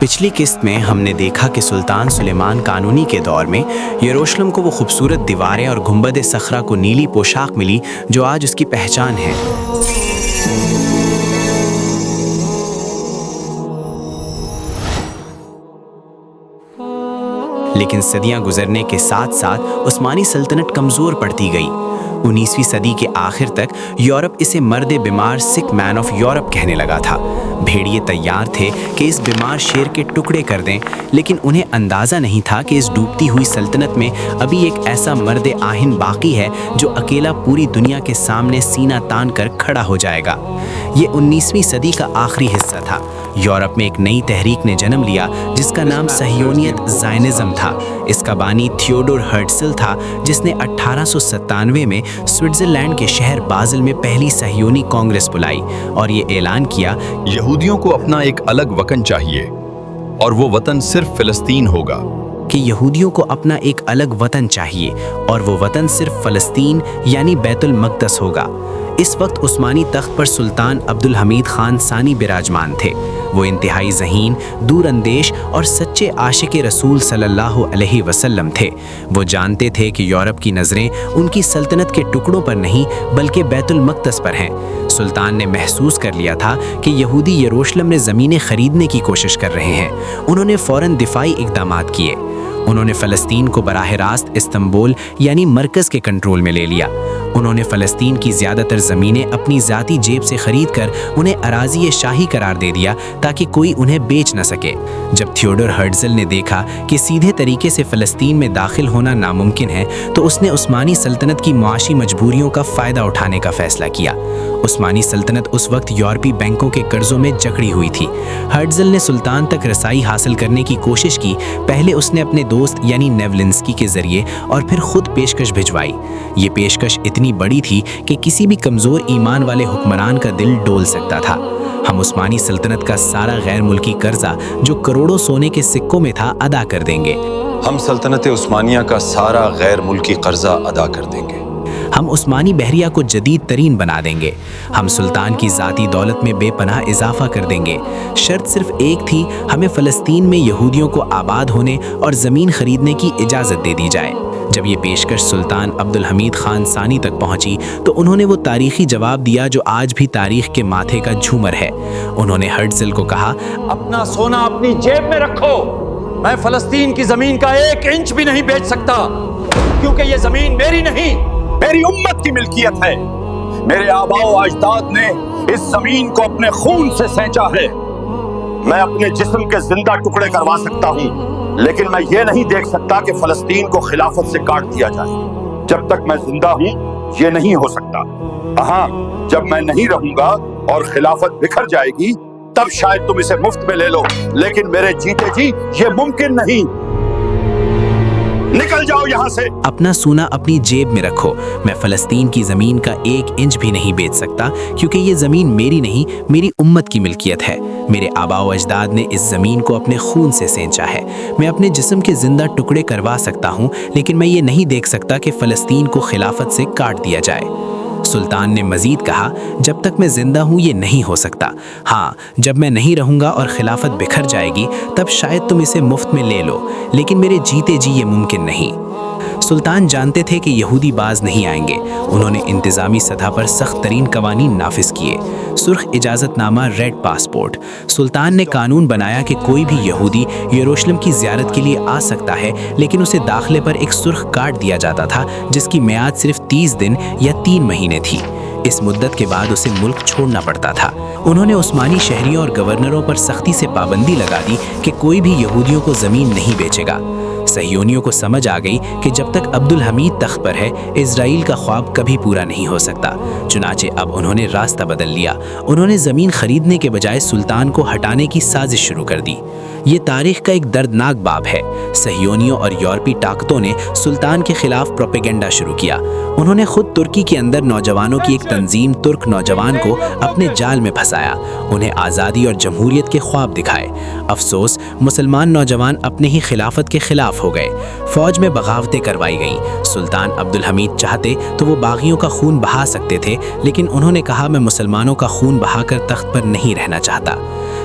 پچھلی قسط میں ہم نے دیکھا کہ سلطان سلیمان قانونی کے دور میں یروشلم کو وہ خوبصورت دیواریں اور گنبد صخرہ کو نیلی پوشاک ملی جو آج اس کی پہچان ہے۔ لیکن صدیاں گزرنے کے ساتھ ساتھ عثمانی سلطنت کمزور پڑتی گئی۔ 19ویں صدی کے آخر تک یورپ اسے مرد بیمار سک مین آف یورپ کہنے لگا تھا۔ بھیڑیے تیار تھے کہ اس بیمار شیر کے ٹکڑے کر دیں، لیکن انہیں اندازہ نہیں تھا کہ اس ڈوبتی ہوئی سلطنت میں ابھی ایک ایسا مرد آہن باقی ہے جو اکیلا پوری دنیا کے سامنے سینہ تان کر کھڑا ہو جائے گا۔ یہ 19ویں صدی کا آخری حصہ تھا۔ یورپ میں ایک نئی تحریک نے جنم لیا جس کا نام صہیونیت زائنزم تھا۔ اس کا بانی تھیوڈور ہرٹزل تھا، جس نے 1897 میں سوئٹزرلینڈ کے شہر بازل میں پہلی صہیونی کانگریس بلائی اور یہ اعلان کیا یہودیوں کو اپنا ایک الگ وطن چاہیے اور وہ وطن صرف فلسطین ہوگا۔ کہ یہودیوں کو اپنا ایک الگ وطن چاہیے اور وہ وطن صرف فلسطین یعنی بیت المقدس ہوگا۔ اس وقت عثمانی تخت پر سلطان عبدالحمید خان ثانی براجمان تھے۔ وہ انتہائی ذہین، دور اندیش اور سچے عاشق رسول صلی اللہ علیہ وسلم تھے۔ وہ جانتے تھے کہ یورپ کی نظریں ان کی سلطنت کے ٹکڑوں پر نہیں بلکہ بیت المقدس پر ہیں۔ سلطان نے محسوس کر لیا تھا کہ یہودی یروشلم میں زمینیں خریدنے کی کوشش کر رہے ہیں۔ انہوں نے فوراً دفاعی اقدامات کیے۔ انہوں نے فلسطین کو براہ راست استنبول یعنی مرکز کے کنٹرول میں لے لیا۔ انہوں نے فلسطین کی زیادہ تر زمینیں اپنی ذاتی جیب سے خرید کر انہیں اراضی شاہی قرار دے دیا تاکہ کوئی انہیں بیچ نہ سکے۔ جب تھیوڈور ہرٹزل نے دیکھا کہ سیدھے طریقے سے فلسطین میں داخل ہونا ناممکن ہے تو اس نے عثمانی سلطنت کی معاشی مجبوریوں کا فائدہ اٹھانے کا فیصلہ کیا۔ عثمانی سلطنت اس وقت یورپی بینکوں کے قرضوں میں جکڑی ہوئی تھی۔ ہرٹزل نے سلطان تک رسائی حاصل کرنے کی کوشش کی۔ پہلے اس نے اپنے دوست یعنی نیولنسکی کے ذریعے اور پھر خود پیشکش بھجوائی۔ یہ پیشکش اتنی بڑی تھی کہ کسی بھی کمزور ایمان والے حکمران کا دل ڈول سکتا تھا۔ ہم عثمانی سلطنت کا سارا غیر ملکی قرضہ جو کروڑوں سونے کے سکوں میں تھا ادا کر دیں گے۔ ہم سلطنت عثمانیہ کا سارا غیر ملکی قرضہ ادا کر دیں گے۔ ہم عثمانی بحریہ کو جدید ترین بنا دیں گے۔ ہم سلطان کی ذاتی دولت میں بے پناہ اضافہ کر دیں گے۔ شرط صرف ایک تھی، ہمیں فلسطین میں یہودیوں کو آباد ہونے اور زمین خریدنے کی اجازت دے دی جائے۔ جب یہ پیشکش سلطان عبدالحمید خان ثانی تک پہنچی تو انہوں نے وہ تاریخی جواب دیا جو آج بھی تاریخ کے ماتھے کا جھومر ہے۔ انہوں نے ہرٹزل کو کہا، اپنا سونا اپنی جیب میں رکھو، میں فلسطین کی زمین کا 1 انچ بھی نہیں بیچ سکتا، کیونکہ یہ زمین میری نہیں، میری امت کی ملکیت ہے۔ میرے آباء و اجداد نے اس زمین کو اپنے خون سے سینچا ہے۔ میں اپنے جسم کے زندہ ٹکڑے کروا سکتا ہوں، لیکن میں یہ نہیں دیکھ سکتا کہ فلسطین کو خلافت سے کاٹ دیا جائے۔ جب تک میں زندہ ہوں یہ نہیں ہو سکتا۔ ہاں، جب میں نہیں رہوں گا اور خلافت بکھر جائے گی تب شاید تم اسے مفت میں لے لو، لیکن میرے جیتے جی یہ ممکن نہیں۔ نکل جاؤ یہاں سے۔ اپنا سونا اپنی جیب میں رکھو، میں فلسطین کی زمین کا 1 انچ بھی نہیں بیچ سکتا، کیونکہ یہ زمین میری نہیں، میری امت کی ملکیت ہے۔ میرے آباء و اجداد نے اس زمین کو اپنے خون سے سینچا ہے۔ میں اپنے جسم کے زندہ ٹکڑے کروا سکتا ہوں، لیکن میں یہ نہیں دیکھ سکتا کہ فلسطین کو خلافت سے کاٹ دیا جائے۔ سلطان نے مزید کہا، جب تک میں زندہ ہوں یہ نہیں ہو سکتا۔ ہاں، جب میں نہیں رہوں گا اور خلافت بکھر جائے گی تب شاید تم اسے مفت میں لے لو، لیکن میرے جیتے جی یہ ممکن نہیں۔ سلطان جانتے تھے کہ یہودی باز نہیں آئیں گے۔ انہوں نے انتظامی سطح پر سخت ترین قوانین نافذ کیے۔ سرخ اجازت نامہ، ریڈ پاسپورٹ۔ سلطان نے قانون بنایا کہ کوئی بھی یہودی یروشلم کی زیارت کے لیے آ سکتا ہے، لیکن اسے داخلے پر ایک سرخ کارڈ دیا جاتا تھا جس کی میعاد صرف 30 دن یا 3 مہینے تھی۔ اس مدت کے بعد اسے ملک چھوڑنا پڑتا تھا۔ انہوں نے عثمانی شہریوں اور گورنروں پر سختی سے پابندی لگا دی کہ کوئی بھی یہودیوں کو زمین نہیں بیچے گا۔ صہیونیوں کو سمجھ آ گئی کہ جب تک عبدالحمید تخت پر ہے اسرائیل کا خواب کبھی پورا نہیں ہو سکتا۔ چنانچہ اب انہوں نے راستہ بدل لیا۔ انہوں نے زمین خریدنے کے بجائے سلطان کو ہٹانے کی سازش شروع کر دی۔ یہ تاریخ کا ایک دردناک باب ہے۔ صہیونیوں اور یورپی طاقتوں نے سلطان کے خلاف پروپیگنڈا شروع کیا۔ انہوں نے خود ترکی کے اندر نوجوانوں کی ایک تنظیم ترک نوجوان کو اپنے جال میں پھنسایا، انہیں آزادی اور جمہوریت کے خواب دکھائے۔ افسوس، مسلمان نوجوان اپنے ہی خلافت کے خلاف साफ हो गए। फौज में बगावतें करवाई गईं। सुल्तान अब्दुल हमीद चाहते तो वो बागियों का खून बहा सकते थे, लेकिन उन्होंने कहा मैं मुसलमानों का खून बहाकर तख्त पर नहीं रहना चाहता।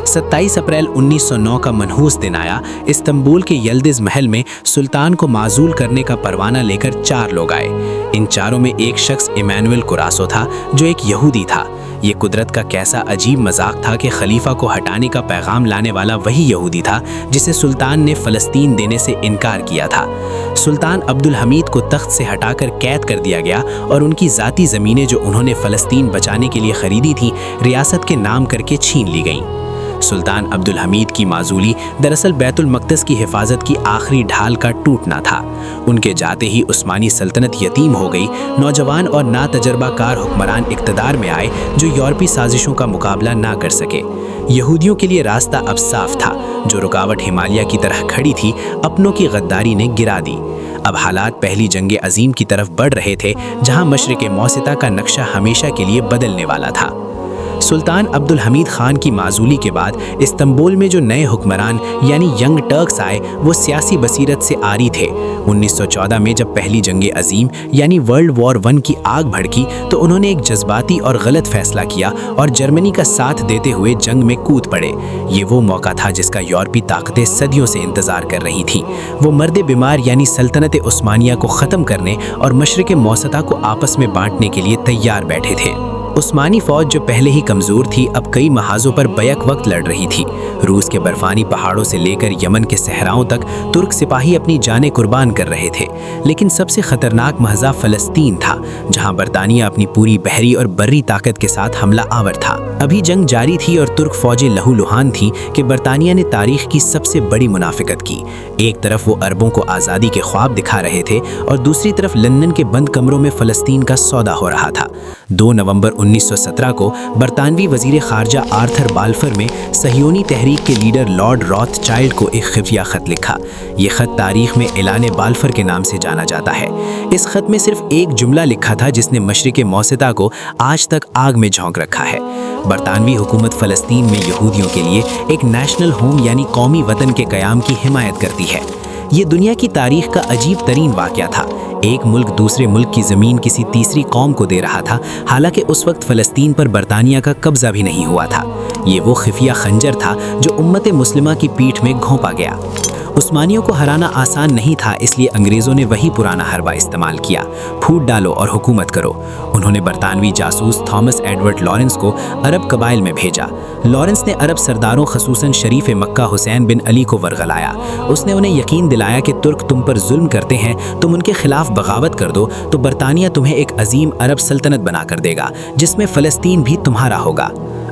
27 अप्रैल 1909 का मनहूस दिन आया। इस्तांबुल के यल्दिज महल में सुल्तान को माजूल करने का परवाना लेकर 4 लोग आए। इन चारों में एक शख्स इमैनुअल कुरासो था, जो एक यहूदी था। ये कुदरत का कैसा अजीब मजाक था कि खलीफा को हटाने का पैगाम लाने वाला वही यहूदी था जिसे सुल्तान ने फ़लस्तीन देने से इनकार किया था। सुल्तान अब्दुल हमीद को तख्त से हटाकर कैद कर दिया गया और उनकी ज़ाती ज़मीनें जो उन्होंने फ़लस्तीन बचाने के लिए ख़रीदी थीं, रियासत के नाम करके छीन ली गईं। सुल्तान अब्दुल हमीद की माजूली दरअसल बैतुल मक़दस की हिफाजत की आखिरी ढाल का टूटना था। उनके जाते ही उस्मानी सल्तनत यतीम हो गई। नौजवान और नातजर्बाकार हुक्मरान इक़्तिदार में आए जो यूरोपी साजिशों का मुकाबला ना कर सके। यहूदियों के लिए रास्ता अब साफ था। जो रुकावट हिमालय की तरह खड़ी थी, अपनों की गद्दारी ने गिरा दी। अब हालात पहली जंग अजीम की तरफ बढ़ रहे थे, जहां मशरिक़ मौसिता का नक्शा हमेशा के लिए बदलने वाला था। सुल्तान अब्दुल हमीद खान की माजूली के बाद इस्तांबुल में जो नए हुक्मरान यानी यंग टर्क्स आए, वो सियासी बसीरत से आरी थे। 1914 में जब पहली जंग अजीम यानी वर्ल्ड वॉर 1 की आग भड़की, तो उन्होंने एक जज्बाती और गलत फैसला किया और जर्मनी का साथ देते हुए जंग में कूद पड़े। ये वो मौका था जिसका यूरोपी ताकतें सदियों से इंतजार कर रही थीं। वो मर्द बीमार यानी सल्तनत उस्मानिया को ख़त्म करने और मशरिक़ मौसता को आपस में बांटने के लिए तैयार बैठे थे। उस्मानी फौज जो पहले ही कमज़ोर थी, अब कई महाजों पर बैक वक्त लड़ रही थी। रूस के बर्फानी पहाड़ों से लेकर यमन के सहराओं तक तुर्क सिपाही अपनी जानें कुर्बान कर रहे थे। लेकिन सबसे ख़तरनाक महज़ा फ़लस्तीन था, जहां बरतानिया अपनी पूरी बहरी और बर्री ताकत के साथ हमला आवर था। अभी जंग जारी थी और तुर्क फ़ौजें लहूलुहान थीं कि बरतानिया ने तारीख़ की सबसे बड़ी मुनाफिकत की। एक तरफ वो अरबों को आज़ादी के ख्वाब दिखा रहे थे और दूसरी तरफ लंदन के बंद कमरों में फ़लस्तीन का सौदा हो रहा था। 2 नवंबर 1917 को बरतानवी वज़ीर ख़ारजा आर्थर बाल्फर में सहयोनी तहरीक के लीडर लॉर्ड रॉथचाइल्ड को एक खुफिया ख़त लिखा। ये ख़त तारीख़ में एलान बाल्फर के नाम से जाना जाता है। इस ख़त में सिर्फ एक जुमला लिखा था जिसने मशरिक़ मौसिता को आज तक आग में झोंक रखा है। बरतानवी हुकूमत फ़लस्तीन में यहूदियों के लिए एक नेशनल होम यानी कौमी वतन के क़याम की हिमायत करती है। ये दुनिया की तारीख़ का अजीब तरीन वाक़या था। एक मुल्क दूसरे मुल्क की ज़मीन किसी तीसरी कौम को दे रहा था, हालांकि उस वक्त फ़लस्तीन पर बरतानिया का कब्ज़ा भी नहीं हुआ था। ये वो खुफिया खंजर था जो उम्मत मुस्लिमा की पीठ में घोंपा गया। उस्मानियों को हराना आसान नहीं था, इसलिए अंग्रेज़ों ने वही पुराना हरबा इस्तेमाल किया, फूट डालो और हुकूमत करो। उन्होंने बरतानवी जासूस थॉमस एडवर्ड लॉरेंस को अरब कबाइल में भेजा। लॉरेंस ने अरब सरदारों खसूसन शरीफ मक्का हुसैन बिन अली को वरगलाया। उसने उन्हें यकीन दिलाया कि तुर्क तुम पर जुल्म करते हैं, तुम उनके खिलाफ बगावत कर दो तो बरतानिया तुम्हें एक अजीम अरब सल्तनत बना कर देगा, जिसमें फ़लस्तीन भी तुम्हारा होगा।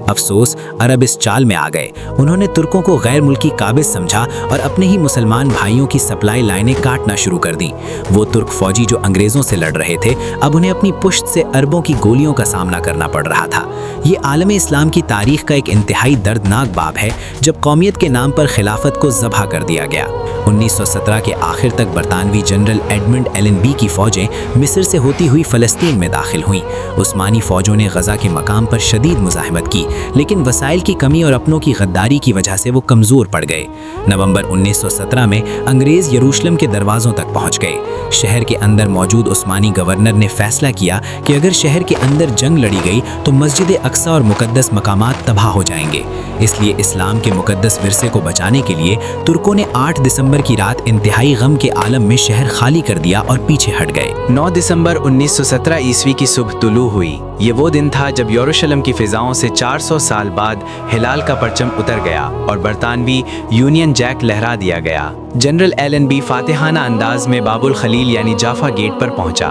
अफसोस, अरब इस चाल में आ गए। उन्होंने तुर्कों को गैर मुल्की काबिज समझा और अपने ही मुसलमान भाइयों की सप्लाई लाइनें काटना शुरू कर दी। वो तुर्क फौजी जो अंग्रेज़ों से लड़ रहे थे, अब उन्हें अपनी पुश्त से अरबों की गोलियों का सामना करना पड़ रहा था। ये आलम इस्लाम की तारीख का एक इंतहाई दर्दनाक बाब है, जब कौमियत के नाम पर खिलाफत को ज़बह कर दिया गया। 1917 के आखिर तक बरतानवी जनरल एडमंड एलनबी की फ़ौजें मिस्र से होती हुई फ़लस्तीन में दाखिल हुईं। उस्मानी फ़ौजों ने गज़ा के मकाम पर शदीद मुज़ाहिमत की, लेकिन वसाइल की कमी और अपनों की गद्दारी की वजह से वो कमज़ोर पड़ गए। नवंबर 1917 में अंग्रेज़ यरूशलेम के दरवाज़ों तक पहुंच गए। शहर के अंदर मौजूद उस्मानी गवर्नर ने फैसला किया कि अगर शहर के अंदर जंग लड़ी गई तो मस्जिद अक्सा और मुकद्दस मकामात तबाह हो जाएंगे। इसलिए इस्लाम के मुकद्दस विरसे को बचाने के लिए तुर्कों ने 8 दिसंबर की रात इंतहाई गम के आलम में शहर खाली कर दिया और पीछे हट गए। 9 दिसंबर 1917 ईस्वी की सुबह तुलू हुई। ये वो दिन था जब यरूशलेम की फिजाओं से 400 साल बाद हिलाल का परचम उतर गया और बरतानवी यूनियन जैक लहरा दिया गया। जनरल एलनबी फातिहाना अंदाज में बाबुल खलील यानी जाफा गेट पर पहुंचा।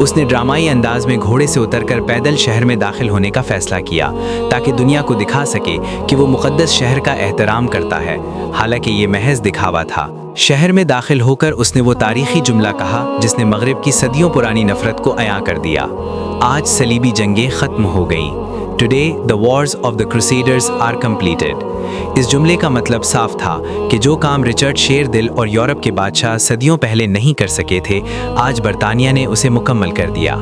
उसने ड्रामाई अंदाज में घोड़े से उतरकर पैदल शहर में दाखिल होने का फैसला किया, ताकि दुनिया को दिखा सके कि वो मुकद्दस शहर का एहतराम करता है। हालांकि ये महज दिखावा था। शहर में दाखिल होकर उसने वो तारीखी जुमला कहा जिसने मगरिब की सदियों पुरानी नफरत को अया कर दिया। आज सलीबी जंगें ख़त्म हो गईं। Today the wars of the Crusaders are completed. इस जुमले का मतलब साफ था कि जो काम रिचर्ड शेरदिल और यूरोप के बादशाह सदियों पहले नहीं कर सके थे, आज बरतानिया ने उसे मुकम्मल कर दिया।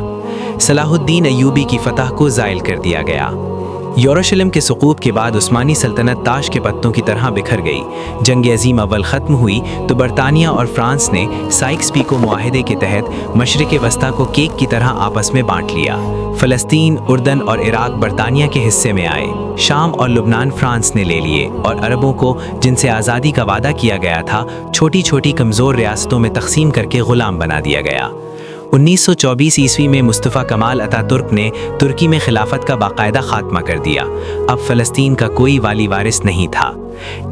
सलाहुद्दीन अय्यूबी की फतह को ज़ाइल कर दिया गया। यरूशलेम के सुकूत के बाद उस्मानी सल्तनत ताश के पत्तों की तरह बिखर गई। जंग अजीम अव्वल ख़त्म हुई तो बरतानिया और फ्रांस ने साइक्स पीको मुआहदे के तहत मशरिक़ वस्ता को केक की तरह आपस में बांट लिया। फ़लस्तीन, उर्दन और इराक बरतानिया के हिस्से में आए। शाम और लुबनान फ्रांस ने ले लिए और अरबों को, जिनसे आज़ादी का वादा किया गया था, छोटी छोटी कमज़ोर रियासतों में तकसीम करके ग़ुलाम बना दिया गया। 1924 ईस्वी में मुस्तफ़ा कमाल अतातुर्क ने तुर्की में खिलाफत का बाकायदा खात्मा कर दिया। अब फ़लस्तीन का कोई वाली वारिस नहीं था।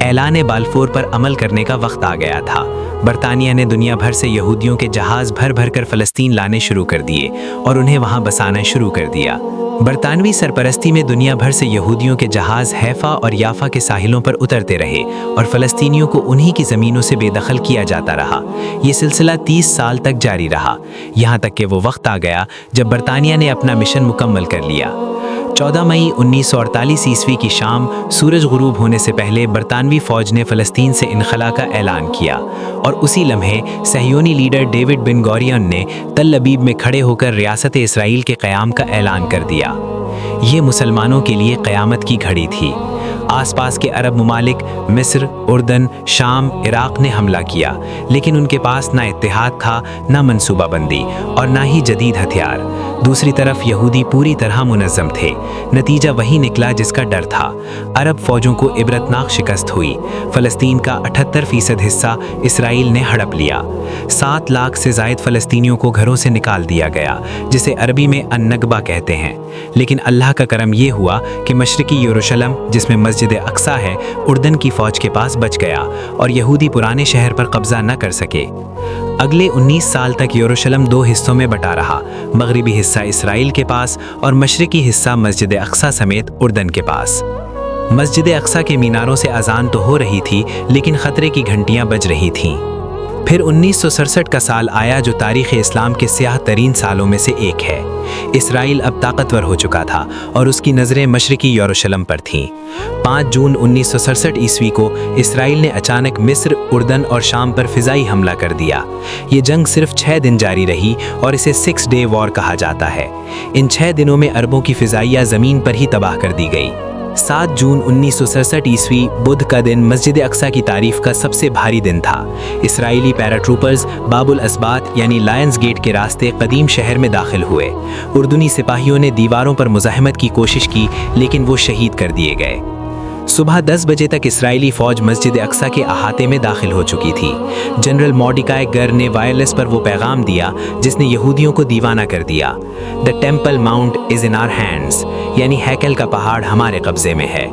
ऐलान बाल्फोर पर अमल करने का वक्त आ गया था। बरतानिया ने दुनिया भर से यहूदियों के जहाज़ भर भर कर फ़लस्तीन लाने शुरू कर दिए और उन्हें वहाँ बसाना शुरू कर दिया। बरतानवी सरपरस्ती में दुनिया भर से यहूदियों के जहाज़ हैफा और याफा के साहिलों पर उतरते रहे और फ़लस्तीनियों को उन्हीं की ज़मीनों से बेदखल किया जाता रहा। ये सिलसिला 30 साल तक जारी रहा, यहाँ तक कि वो वक्त आ गया जब बरतानिया ने अपना मिशन मुकम्मल कर लिया। 14 मई 1948 ईस्वी की शाम सूरज गुरूब होने से पहले बरतानवी फ़ौज ने फ़लस्तीन से इनखला का ऐलान किया और उसी लम्हे सहयोनी लीडर डेविड बिन गौरियन ने तल अबीब में खड़े होकर रियासत इसराइल के क़याम का ऐलान कर दिया। ये मुसलमानों के लिए क़यामत की घड़ी थी। आसपास के अरब ममालिक मिस्र, उर्दन, शाम, इराक ने हमला किया, लेकिन उनके पास ना इत्तेहाद था, ना मनसूबाबंदी और ना ही जदीद हथियार। दूसरी तरफ यहूदी पूरी तरह मुनज़्ज़म थे। नतीजा वही निकला जिसका डर था। अरब फ़ौजों को इबरतनाक शिकस्त हुई। फ़लस्तीन का 78% हिस्सा इसराइल ने हड़प लिया। 7 लाख से ज़ायद फ़लस्तीनियों को घरों से निकाल दिया गया, जिसे अरबी में अन्नगबा कहते हैं। लेकिन अल्लाह का करम ये हुआ कि मशरिकी यरूशलेम, जिसमें मस्जिद अक्सा है, उर्दन की फ़ौज के पास बच गया और यहूदी पुराने शहर पर कब्ज़ा न कर सके। अगले 19 साल तक यरूशलेम 2 हिस्सों में बटा रहा, मगरिबी हिस्सा इसराइल के पास और मशरिकी हिस्सा मस्जिद अक्सा समेत उर्दन के पास। मस्जिद अक्सा के मीनारों से अजान तो हो रही थी, लेकिन ख़तरे की घंटियां बज रही थीं। फिर 1967 का साल आया जो तारीख़ इस्लाम के स्याह तरीन सालों में से एक है। इसराइल अब ताकतवर हो चुका था और उसकी नज़रें मशरिकी यरूशलेम पर थीं। 5 जून 1967 ईस्वी को इसराइल ने अचानक मिस्र, उर्दन और शाम पर फ़िज़ाई हमला कर दिया। ये जंग सिर्फ 6 दिन जारी रही और इसे 6 डे वॉर कहा जाता है। इन 6 दिनों में अरबों की फ़िज़ाइया ज़मीन पर ही तबाह कर दी गई। 7 जून 1967 ईस्वी बुध का दिन मस्जिद अक्सा की तारीफ का सबसे भारी दिन था। इसराइली पैराट्रूपर्स बाबुल अस्बात यानी लायंस गेट के रास्ते कदीम शहर में दाखिल हुए। उर्दूनी सिपाहियों ने दीवारों पर मुज़ाहमत की कोशिश की, लेकिन वो शहीद कर दिए गए। सुबह 10 बजे तक इसराइली फ़ौज मस्जिद अक्सा के अहाते में दाखिल हो चुकी थी। जनरल मॉर्डिकाई गर ने वायरलेस पर वो पैगाम दिया जिसने यहूदियों को दीवाना कर दिया। The temple mount is in our hands, यानी हैकल का पहाड़ हमारे कब्ज़े में है।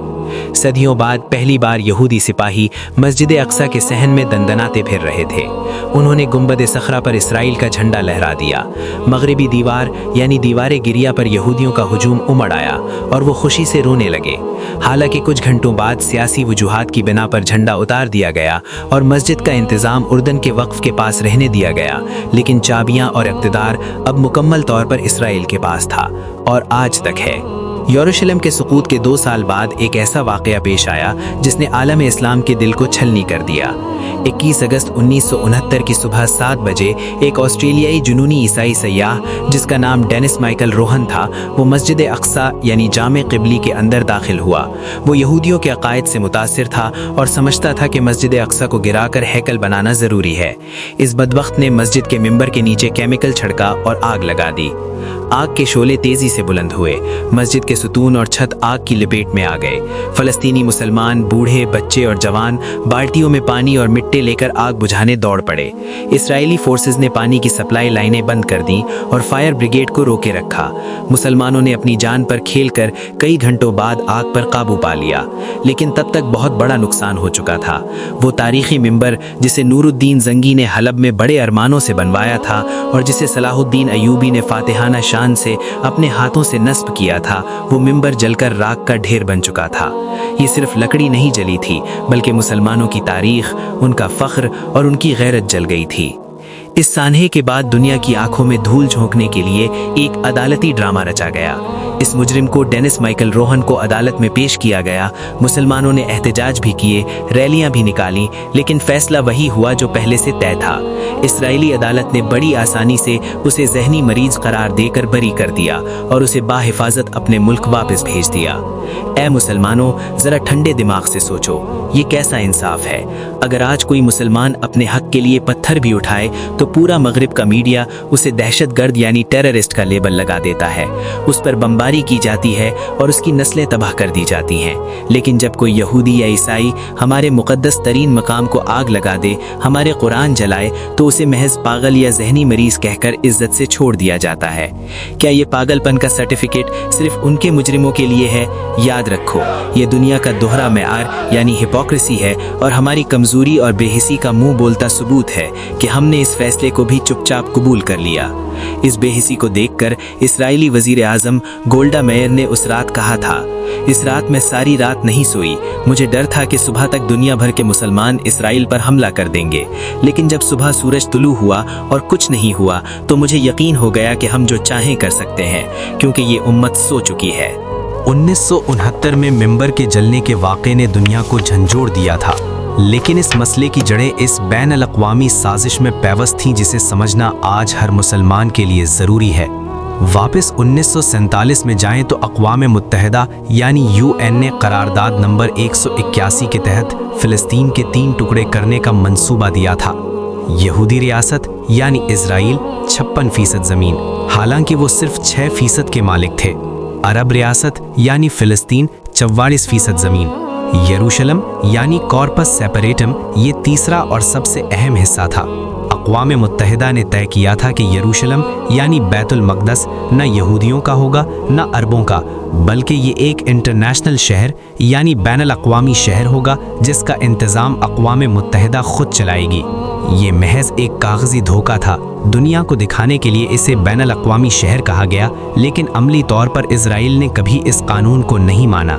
सदियों बाद पहली बार यहूदी सिपाही मस्जिद अक्सा के सहन में दंदनाते फिर रहे थे। उन्होंने गुंबद सखरा पर इसराइल का झंडा लहरा दिया। मगरिबी दीवार यानी दीवार गिरिया पर यहूदियों का हुजूम उमड़ आया और वो खुशी से रोने लगे। हालांकि कुछ घंटों बाद सियासी वजूहात की बिना पर झंडा उतार दिया गया और मस्जिद का इंतज़ाम उर्दन के वक्फ के पास रहने दिया गया, लेकिन चाबियाँ और इक़्तिदार अब मुकम्मल तौर पर इसराइल के पास था और आज तक है। यरूशलेम के सुकूत के 2 साल बाद एक ऐसा वाक़या पेश आया जिसने आलम इस्लाम के दिल को छलनी कर दिया। 21 अगस्त 1969 की सुबह 7 बजे एक ऑस्ट्रेलियाई जुनूनी ईसाई सयाह जिसका नाम डेनिस माइकल रोहन था, वो मस्जिद अक्सा यानी जामे क़िबली के अंदर दाखिल हुआ। वो यहूदियों के अकायद से मुतासिर था और समझता था कि मस्जिद अक्सा को गिराकर हैकल बनाना ज़रूरी है। इस बदबख्त ने मस्जिद के मिंबर के नीचे केमिकल छिड़का और आग लगा दी। आग के शोले तेजी से बुलंद हुए। मस्जिद के सुतून और छत आग की लपेट में आ गए। फ़लस्तीनी मुसलमान, बूढ़े, बच्चे और जवान बाल्टियों में पानी और मिट्टी लेकर आग बुझाने दौड़ पड़े। इसराइली फोर्सेस ने पानी की सप्लाई लाइनें बंद कर दी और फायर ब्रिगेड को रोके रखा। मुसलमानों ने अपनी जान पर खेलकर कई घंटों बाद आग पर काबू पा लिया, लेकिन तब तक बहुत बड़ा नुकसान हो चुका था। वो तारीखी मिंबर जिसे नूरुद्दीन जंगी ने हलब में बड़े अरमानों से बनवाया था और जिसे सलाहुद्दीन अयूबी ने फातिहाना शान से अपने हाथों से नस्ब किया था, वो मिंबर जलकर राख का ढेर बन चुका था। ये सिर्फ लकड़ी नहीं जली थी, बल्कि मुसलमानों की तारीख, उनका फ़ख्र और उनकी गैरत जल गई थी। इस सानहे के बाद दुनिया की आंखों में धूल झोंकने के लिए एक अदालती ड्रामा रचा गया। इस मुजरिम को डेनिस माइकल रोहन को अदालत में पेश किया गया। मुसलमानों ने एहतजाज भी किए, रैलियां भी निकाली, लेकिन फैसला वही हुआ जो पहले से तय था। इस्राएली अदालत ने बड़ी आसानी से उसे जहनी मरीज करार देकर बरी कर दिया और उसे बाहिफाजत अपने मुल्क वापस भेज दिया। ऐ मुसलमानों, जरा ठंडे दिमाग से सोचो, ये कैसा इंसाफ है। अगर आज कोई मुसलमान अपने हक के लिए पत्थर भी उठाए तो पूरा मगरिब का मीडिया उसे दहशतगर्द यानी टेररिस्ट का लेबल लगा देता है, उस पर बमबारी की जाती है और उसकी नस्लें तबाह कर दी जाती हैं। लेकिन जब कोई यहूदी या ईसाई हमारे मुकद्दस तरीन मकाम को आग लगा दे, हमारे कुरान जलाए, तो उसे महज पागल या जहनी मरीज कहकर इज्जत से छोड़ दिया जाता है। क्या ये पागलपन का सर्टिफिकेट सिर्फ उनके मुजरिमों के लिए है? याद रखो, ये दुनिया का दोहरा मेआर यानी हिपोक्रेसी है और हमारी कमजोरी और बेहिसी का मुंह बोलता सबूत है कि हमने इस फैसले को भी चुपचाप कबूल कर लिया। इस बेहिसी को देखकर इस्राएली वजीर आजम गोल्डा मेयर ने उस रात कहा था, इस रात मैं सारी रात नहीं सोई, मुझे डर था कि सुबह तक दुनिया भर के मुसलमान इसराइल पर हमला कर देंगे। लेकिन जब सुबह सूरज तुलू हुआ और कुछ नहीं हुआ तो मुझे यकीन हो गया कि हम जो चाहें कर सकते हैं, क्योंकि ये उम्मत सो चुकी है। 1969 में मिंबर के जलने के वाक़े ने दुनिया को झंझोड़ दिया था, लेकिन इस मसले की जड़ें इस बैन अल-अक़वामी साजिश में पैवस्त थीं जिसे समझना आज हर मुसलमान के लिए ज़रूरी है। वापस 1947 में जाएं तो अक़वाम मुत्तहिदा यानी UN ने करारदाद नंबर 181 के तहत फ़िलिस्तीन के 3 टुकड़े करने का मंसूबा दिया था। यहूदी रियासत यानी इज़राइल 56% ज़मीन, हालांकि वो सिर्फ 6% के मालिक थे। अरब रियासत यानी फ़िलिस्तीन 44% ज़मीन, यरूशलम यानी कॉर्पस सेपरेटम ये तीसरा और सबसे अहम हिस्सा था। अक़वाम मुत्तहिदा ने तय किया था कि यरूशलम यानी बैतुल मक़दस न यहूदियों का होगा न अरबों का, बल्कि ये एक इंटरनेशनल शहर यानी बैनुल अक़वामी शहर होगा जिसका इंतज़ाम अक़वाम मुत्तहिदा खुद चलाएगी। ये महज एक कागज़ी धोखा था। दुनिया को दिखाने के लिए इसे बैनुल अक़वामी शहर कहा गया, लेकिन अमली तौर पर इज़राइल ने कभी इस कानून को नहीं माना।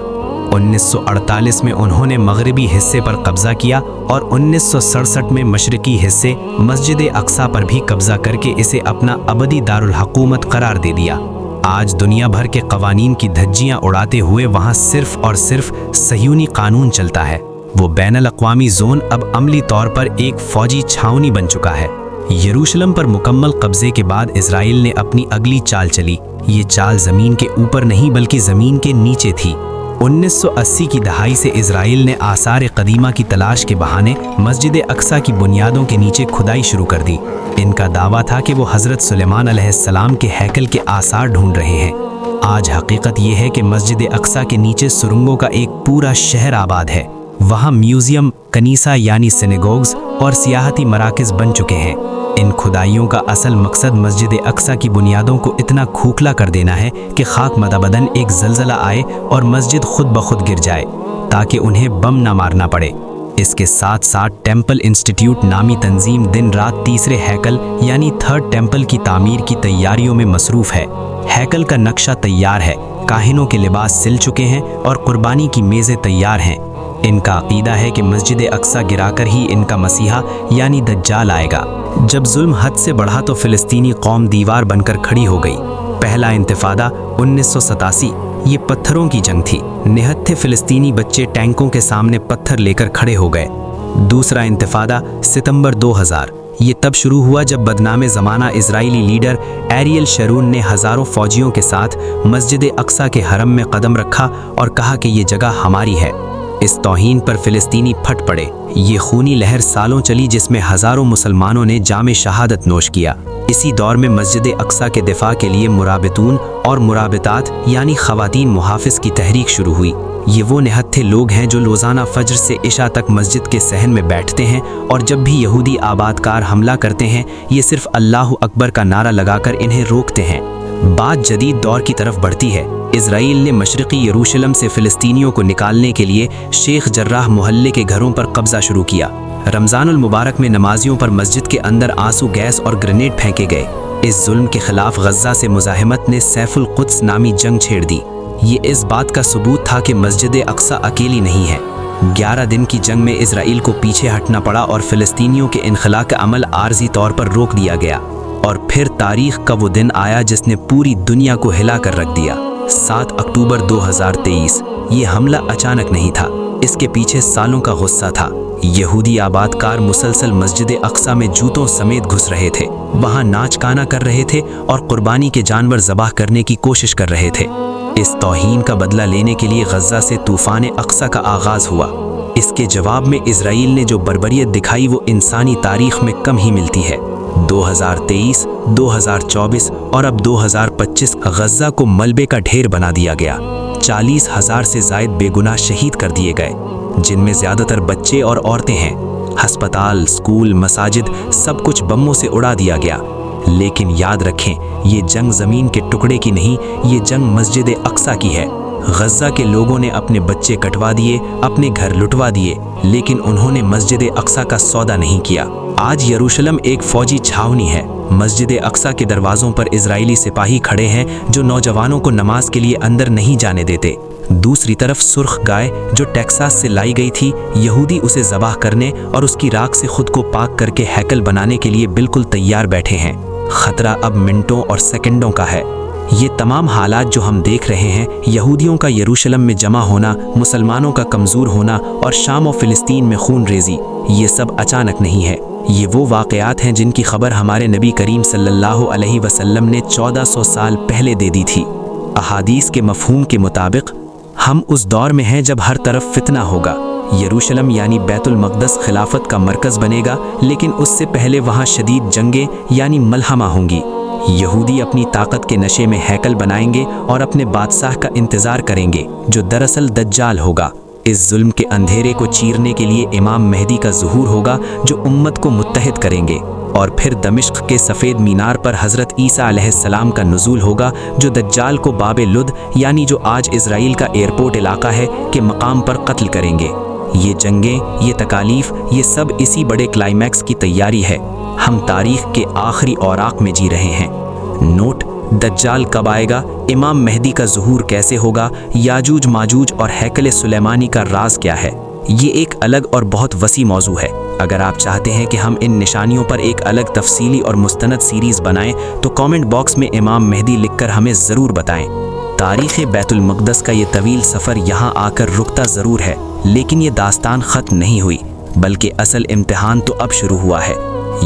1948 में उन्होंने मगरबी हिस्से पर कब्जा किया और 1967 में मशरकी हिस्से मस्जिद अक्सा पर भी कब्जा करके इसे अपना अबदी दारुल हुकूमत करार दे दिया। आज दुनिया भर के कवानीन की धज्जियां उड़ाते हुए वहां सिर्फ और सिर्फ सह्यूनी कानून चलता है। वो बैनुल अक़वामी जोन अब अमली तौर पर एक फौजी छावनी बन चुका है। यरूशलम पर मुकम्मल कब्जे के बाद इज़राइल ने अपनी अगली चाल चली। ये चाल ज़मीन के ऊपर नहीं बल्कि ज़मीन के नीचे थी। 1980 की दहाई से इज़राइल ने आसार कदीमा की तलाश के बहाने मस्जिद अक्सा की बुनियादों के नीचे खुदाई शुरू कर दी। इनका दावा था कि वो हज़रत सुलेमान अलैहिस्सलाम के हैकल के आसार ढूंढ रहे हैं। आज हकीकत ये है कि मस्जिद अक्सा के नीचे सुरंगों का एक पूरा शहर आबाद है। वहाँ म्यूज़ियम, कनीसा यानी सिनेगोग्स और सियाहती मराकज़ बन चुके हैं। इन खुदाइयों का असल मकसद मस्जिद अक्सा की बुनियादों को इतना खोखला कर देना है कि खाक मदाबदन एक ज़लज़ला आए और मस्जिद खुद ब खुद गिर जाए, ताकि उन्हें बम ना मारना पड़े। इसके साथ साथ टेम्पल इंस्टीट्यूट नामी तंजीम दिन रात तीसरे हैकल यानी थर्ड टेम्पल की तामीर की तैयारियों में मसरूफ़ है। हैकल का नक्शा तैयार है, काहिनों के लिबास सिल चुके हैं और कुर्बानी की मेज़ें तैयार हैं। इनका अक़ीदा है कि मस्जिद अक्सा गिराकर ही इनका मसीहा यानी दज्जाल आएगा। जब जुल्म हद से बढ़ा तो फ़िलिस्तीनी कौम दीवार बनकर खड़ी हो गई। पहला इंतिफादा 1987 ये पत्थरों की जंग थी। निहत्थे फ़िलिस्तीनी बच्चे टैंकों के सामने पत्थर लेकर खड़े हो गए। दूसरा इंतिफादा सितंबर 2000 ये तब शुरू हुआ जब बदनामे ज़माना इज़राइली लीडर एरियल शरून ने हज़ारों फ़ौजियों के साथ मस्जिद अक्सा के हरम में कदम रखा और कहा कि ये जगह हमारी है। इस तौहीन पर फ़िलिस्तीनी फट पड़े। ये खूनी लहर सालों चली जिसमें हज़ारों मुसलमानों ने जामे शहादत नोश किया। इसी दौर में मस्जिद अक्सा के दिफा के लिए मुराबितून और मुराबितात यानी ख़वातीन मुहाफ़िज़ की तहरीक शुरू हुई। ये वो निहत्थे लोग हैं जो रोज़ाना फ़ज्र से इशा तक मस्जिद के सहन में बैठते हैं और जब भी यहूदी आबादकार हमला करते हैं ये सिर्फ अल्लाहु अकबर का नारा लगाकर इन्हें रोकते हैं। बात जदीद दौर की तरफ बढ़ती है। इज़राइल ने मशरक़ी यरूशलम से फ़िलिस्तीनियों को निकालने के लिए शेख जर्राह मोहल्ले के घरों पर कब्ज़ा शुरू किया। रमज़ानुल मुबारक में नमाजियों पर मस्जिद के अंदर आंसू गैस और ग्रेनेड फेंके गए। इस जुल्म के खिलाफ गज़्ज़ा से मुज़ाहिमत ने सैफुल कुद्स नामी जंग छेड़ दी। ये इस बात का सबूत था कि मस्जिद अक्सा अकेली नहीं है। 11 दिन की जंग में इजराइल को पीछे हटना पड़ा और फिलिस्तीनियों के इनखला का अमल आर्जी तौर पर रोक दिया गया। और फिर तारीख का वो दिन आया जिसने पूरी दुनिया को हिला कर रख दिया। 7 अक्टूबर 2023। ये हमला अचानक नहीं था, इसके पीछे सालों का गुस्सा था। यहूदी आबादकार मुसलसल मस्जिद अक्सा में जूतों समेत घुस रहे थे, वहां नाच गाना कर रहे थे और कुर्बानी के जानवर ज़बाह करने की कोशिश कर रहे थे। इस तौहीन का बदला लेने के लिए गज़ा से तूफ़ान अक्सा का आगाज़ हुआ। इसके जवाब में इजराइल ने जो बर्बरियत दिखाई वो इंसानी तारीख में कम ही मिलती है। 2023, 2024 और अब 2025 गज़ा को मलबे का ढेर बना दिया गया। 40,000 से ज़ायद बेगुनाह शहीद कर दिए गए, जिनमें ज़्यादातर बच्चे और औरतें हैं। हस्पताल, स्कूल, मसाजिद सब कुछ बमों से उड़ा दिया गया। लेकिन याद रखें, ये जंग ज़मीन के टुकड़े की नहीं, ये जंग मस्जिद अक्सा की है। गज़ा के लोगों ने अपने बच्चे कटवा दिए, अपने घर लुटवा दिए, लेकिन उन्होंने मस्जिद अक्सा का सौदा नहीं किया। आज यरूशलेम एक फौजी छावनी है। मस्जिद अक्सा के दरवाज़ों पर इजरायली सिपाही खड़े हैं जो नौजवानों को नमाज के लिए अंदर नहीं जाने देते। दूसरी तरफ सुर्ख गाय जो टेक्सास से लाई गई थी, यहूदी उसे ज़बाह करने और उसकी राख से खुद को पाक करके हैकल बनाने के लिए बिल्कुल तैयार बैठे हैं। खतरा अब मिनटों और सेकंडों का है। ये तमाम हालात जो हम देख रहे हैं, यहूदियों का यरूशलेम में जमा होना, मुसलमानों का कमज़ोर होना और शाम और फ़िलिस्तीन में खून रेज़ी, ये सब अचानक नहीं है। ये वो वाक़यात हैं जिनकी खबर हमारे नबी करीम सल्लल्लाहु अलैहि वसल्लम ने 1400 साल पहले दे दी थी। अहादीस के मफ़हूम के मुताबिक हम उस दौर में हैं जब हर तरफ फितना होगा। यरूशलेम यानी बैतुल मक़दस खिलाफत का मरकज़ बनेगा, लेकिन उससे पहले वहाँ शदीद जंगें यानी मलहमा होंगी। यहूदी अपनी ताकत के नशे में हैकल बनाएंगे और अपने बादशाह का इंतज़ार करेंगे, जो दरअसल दज्जाल होगा। इस जुल्म के अंधेरे को चीरने के लिए इमाम मेहदी का ज़ुहूर होगा, जो उम्मत को मुत्तहिद करेंगे। और फिर दमिश्क के सफ़ेद मीनार पर हज़रत ईसा अलैहिस्सलाम का नुज़ूल होगा, जो दज्जाल को बाबे लुद यानी जो आज इज़राइल का एयरपोर्ट इलाका है के मकाम पर कत्ल करेंगे। ये जंगें, ये तकालीफ, ये सब इसी बड़े क्लाइमैक्स की तैयारी है। हम तारीख़ के आखिरी औराक में जी रहे हैं। नोट: दज्जाल कब आएगा, इमाम मेहदी का ज़ुहूर कैसे होगा, याजूज माजूज और हैकल सुलेमानी का राज क्या है, ये एक अलग और बहुत वसी मौजू है। अगर आप चाहते हैं कि हम इन निशानियों पर एक अलग तफसीली और मुस्तनद सीरीज़ बनाएं तो कमेंट बॉक्स में इमाम मेहदी लिखकर हमें ज़रूर बताएं। तारीख़ बैतुल मक़दस का ये तवील सफ़र यहाँ आकर रुकता ज़रूर है, लेकिन ये दास्तान ख़त्म नहीं हुई, बल्कि असल इम्तिहान तो अब शुरू हुआ है।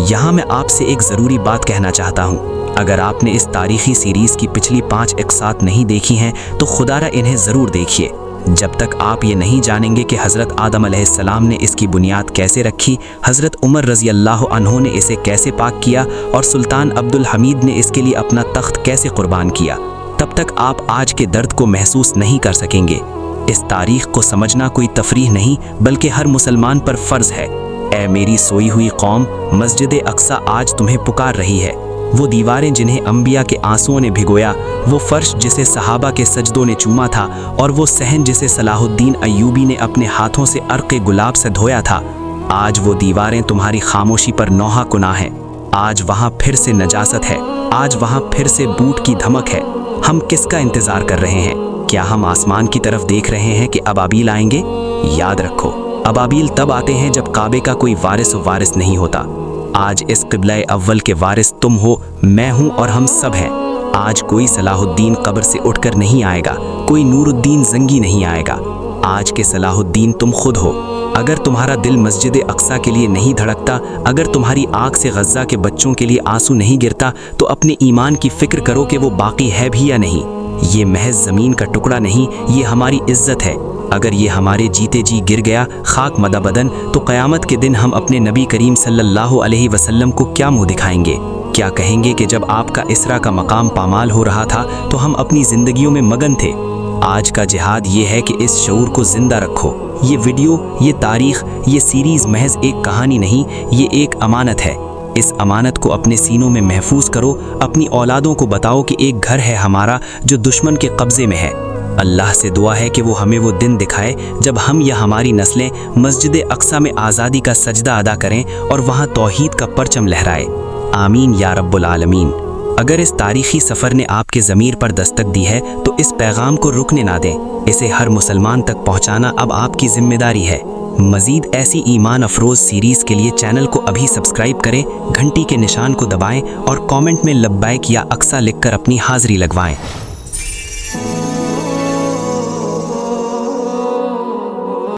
यहाँ मैं आपसे एक ज़रूरी बात कहना चाहता हूँ। अगर आपने इस तारीख़ी सीरीज़ की पिछली 5 इक़सात नहीं देखी हैं तो खुदारा इन्हें ज़रूर देखिए। जब तक आप ये नहीं जानेंगे कि हज़रत आदम अलैहिस्सलाम ने इसकी बुनियाद कैसे रखी, हज़रत उमर रज़ी अल्लाह अन्हु ने इसे कैसे पाक किया और सुल्तान अब्दुल हमीद ने इसके लिए अपना तख्त कैसे कुर्बान किया, तब तक आप आज के दर्द को महसूस नहीं कर सकेंगे। इस तारीख़ को समझना कोई तफरीह नहीं, बल्कि हर मुसलमान पर फ़र्ज़ है। ऐ मेरी सोई हुई कौम, मस्जिद अक्सा आज तुम्हें पुकार रही है। वो दीवारें जिन्हें अंबिया के आंसुओं ने भिगोया, वो फर्श जिसे सहाबा के सजदों ने चूमा था, और वो सहन जिसे सलाहुद्दीन अय्यूबी ने अपने हाथों से अर्क़ गुलाब से धोया था, आज वो दीवारें तुम्हारी खामोशी पर नौहा कुनाह हैं। आज वहाँ फिर से नजासत है, आज वहाँ फिर से बूट की धमक है। हम किसका इंतज़ार कर रहे हैं? क्या हम आसमान की तरफ देख रहे हैं कि अबाबील आएंगे? याद रखो, अबाबील तब आते हैं जब काबे का कोई वारिस नहीं होता। आज इस क़िबला अव्वल के वारिस तुम हो, मैं हूँ और हम सब हैं। आज कोई सलाहुद्दीन कब्र से उठकर नहीं आएगा, कोई नूरुद्दीन जंगी नहीं आएगा। आज के सलाहुद्दीन तुम खुद हो। अगर तुम्हारा दिल मस्जिद अक्सा के लिए नहीं धड़कता, अगर तुम्हारी आँख से गज़ा के बच्चों के लिए आंसू नहीं गिरता, तो अपने ईमान की फ़िक्र करो कि वो बाकी है भी या नहीं। ये महज ज़मीन का टुकड़ा नहीं, ये हमारी इज़्ज़त है। अगर ये हमारे जीते जी गिर गया खाक मदा बदन, तो क़यामत के दिन हम अपने नबी करीम सल्लल्लाहु अलैहि वसल्लम को क्या मुँह दिखाएंगे? क्या कहेंगे कि जब आपका इसरा का मकाम पामाल हो रहा था तो हम अपनी ज़िंदगियों में मगन थे? आज का जिहाद ये है कि इस शऊर को ज़िंदा रखो। ये वीडियो, ये तारीख़, ये सीरीज़ महज एक कहानी नहीं, ये एक अमानत है। इस अमानत को अपने सीनों में महफूज करो। अपनी औलादों को बताओ कि एक घर है हमारा जो दुश्मन के कब्ज़े में है। अल्लाह से दुआ है कि वो हमें वो दिन दिखाए जब हम या हमारी नस्लें मस्जिद अक्सा में आज़ादी का सजदा अदा करें और वहाँ तौहीद का परचम लहराए। आमीन या रब्बुल आलमीन। اگر اس تاریخی سفر نے آپ کے ضمیر پر دستک دی ہے تو اس پیغام کو رکنے نہ دیں، اسے ہر مسلمان تک پہنچانا اب آپ کی ذمہ داری ہے۔ مزید ایسی ایمان افروز سیریز کے لیے چینل کو ابھی سبسکرائب کریں، گھنٹی کے نشان کو دبائیں اور کامنٹ میں لبیک یا اقصی لکھ کر اپنی حاضری لگوائیں۔